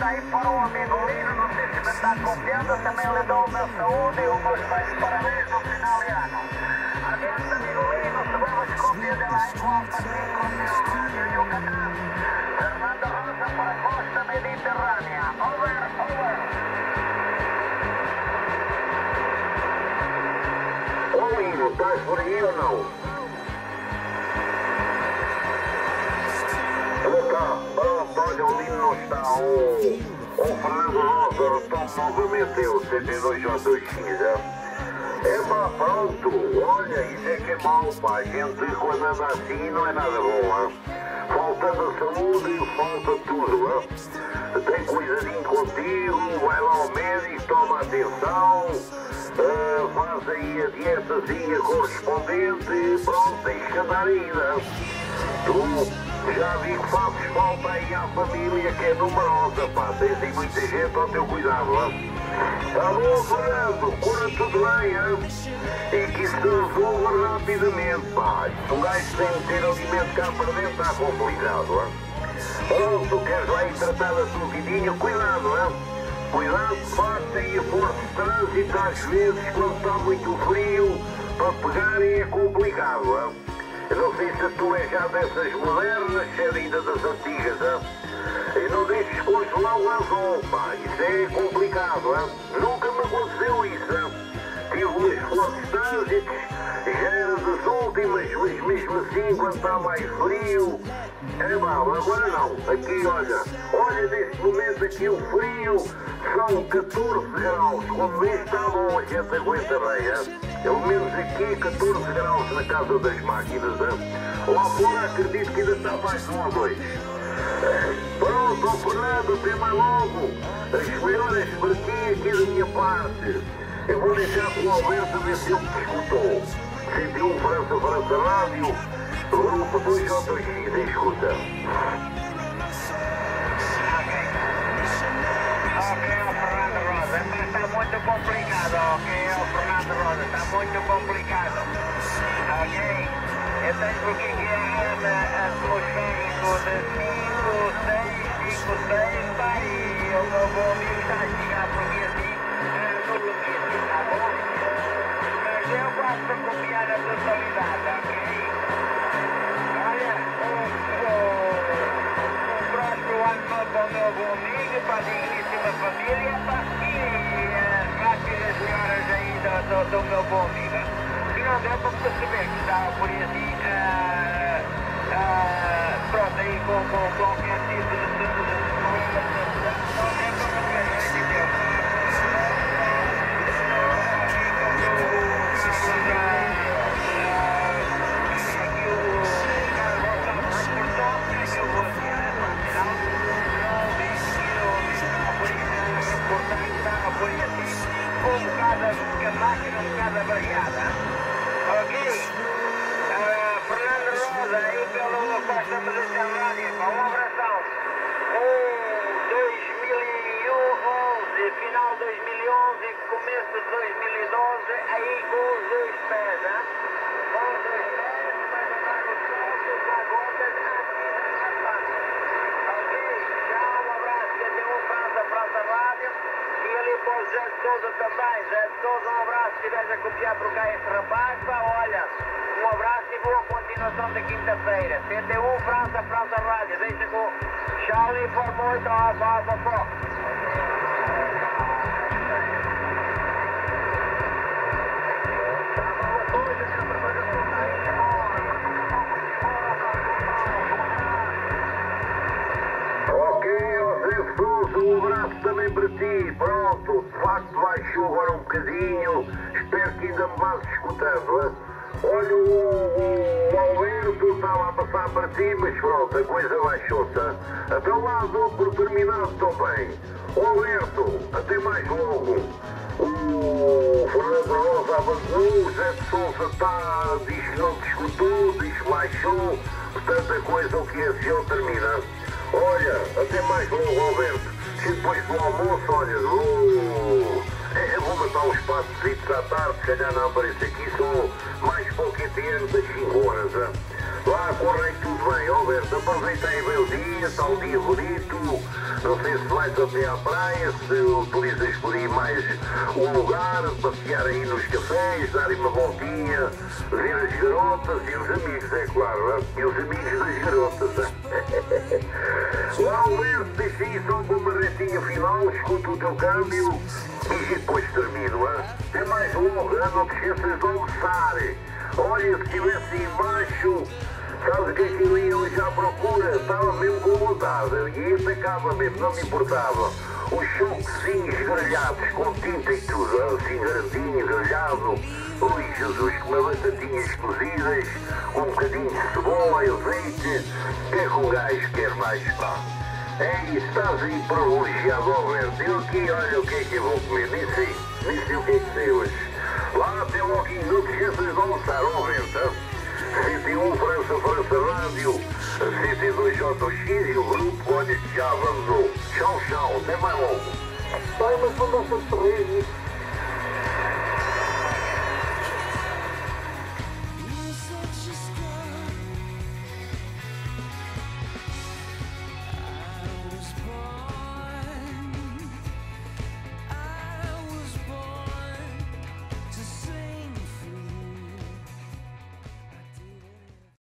aí para o amigo Lino, não sei se me está confiando, também lhe dou o meu saúde e os meus beijos parabéns no final de ano. Adiante, amigo Lino, se levas cópia dela aí com Alfa 5 no Rádio Yucatán. Fernando Rosa para a costa mediterrânea. Over, over. Ô Lino, estás por aí ou não? Pronto, olha, o Lino não está. O Fernando Rosa retoma novamente o 72J2X. É pá, pronto, olha, isso é que é mau, pá. A gente quando anda assim não é nada bom, hein? Falta da saúde, falta de tudo, hein? Tem cuidadinho contigo, vai lá ao médico, toma atenção, faz aí a dietazinha correspondente e pronto, tens que andar ainda. Tu já vi que fazes falta aí à família que é numerosa, pá. Tens aí muita gente ao teu cuidado, hein? Tá bom, Fernando, cura tudo bem, hein? E que isso resolva rapidamente, pá. Se um gajo tem de ter alimento cá para dentro, está complicado, hein? Pronto, queres lá ir tratar da tua vidinha? Cuidado, hein? Cuidado, faça aí a força de trânsito às vezes, quando está muito frio, para pegarem é complicado, hein? Eu não sei se tu és já dessas modernas, se é ainda das antigas, hein? E não deixes congelar o anzol, pá, isso é complicado, hein? Nunca me aconteceu isso, hein? Tive umas fortes trânsitos, já era das últimas, mas mesmo assim, quando está mais frio, é mal, agora não. Aqui, olha neste momento aqui o frio, são 14 graus, como vês está bom, a gente aguenta bem, hein? Pelo menos aqui 14 graus na casa das máquinas, hein? Lá fora acredito que ainda está mais de 1 ou 2. Pronto, ó Fernando, até mais logo. As melhoras para ti aqui da minha parte. Eu vou deixar com o Alberto ver se ele te escutou. 101 França Rádio, grupo 2J2X, escuta. Ok, ó Fernando Rosa, está muito complicado, ok, ó Fernando Rosa, está muito complicado. Ok? Então porque que é atmosférico de 5, 6, pá, e o meu bom amigo está a chegar porque assim, no limite, tá bom? Mas eu gosto de copiar a totalidade, ok? Olha, um próximo ano para o meu bom amigo, para a digníssima família, pá, e as rápidas melhoras aí do meu bom amigo. E não deu para perceber que estava por aí assim, pronto, aí com qualquer tipo de saúde, não é para perceber, entendeu? Aqui como o Carlos Gonçalves reportou, que eu vou aqui para o final, não disse que eu estava por aí a reportar que estava por aí assim, com um bocado a máquina, um bocado avariada. Ok? Fernando Rosa, aí pelo Costa Mediterrânea, um abração. 2011, final 2011, começo de 2012, aí com os dois pés, hein? Com os dois pés, vai mandar os saltos, a gotas, a passa. Ok? Tchau, um abraço, que até um França Rádio. E ali para o Zé de Souza também, Zé de Souza, um abraço, se estiveres a copiar por cá este rapaz, pá, olha, um abraço e boa continuação da quinta-feira. 71 França Rádio, deixa com Charlie Forma 8 Alfa Fox. Um abraço também para ti, pronto, de facto baixou agora um bocadinho, espero que ainda me vás escutando, hein? Olha, o Alberto estava a passar para ti, mas pronto, a coisa baixou-se, hein? Até lá dou por terminado também. O Alberto, até mais logo. O Fernando Rosa abandonou, o Zé de Souza diz que não te escutou, diz que baixou, portanto a coisa o que é assim termina. Olha, até mais logo, Alberto. E depois do almoço, olha, eu vou matar uns passos à tarde, se calhar não apareço aqui, sou mais pouquinho das 5 horas. Lá corre tudo bem, Alberto. Aproveita aí bem o dia, está um dia bonito. Não sei se vais até à praia, se utilizas por aí mais um lugar, passear aí nos cafés, darem uma voltinha, ver as garotas e os amigos, é claro, hein? E os amigos das garotas. Hein? Lá, Alberto, deixa aí só com uma retinha final, escuta o teu câmbio e depois termino. Hein? Tem mais longo, não te esqueças de almoçar. Olha, se estivesse aí embaixo, sabes o que é que eu ia hoje à procura? Estava mesmo com vontade. E isso acaba mesmo, não me importava. Os chocozinhos grelhados com tinta e tudo, assim grandinho, grelhado. Ui, Jesus, com umas batatinhas cozidas, com um bocadinho de cebola e azeite. O que é que um gajo quer mais, pá? É isso, estás aí privilegiado, Alberto. Eu aqui, olha o que é que eu vou comer. Nem sei o que é que sei hoje. Lá até logo, não te esqueças de almoçar, Alberto. 101 França Rádio, 102 JX e o grupo, olha que já avançou. Tchau, tchau, até mais logo. Pai, mas não dá para sorrir.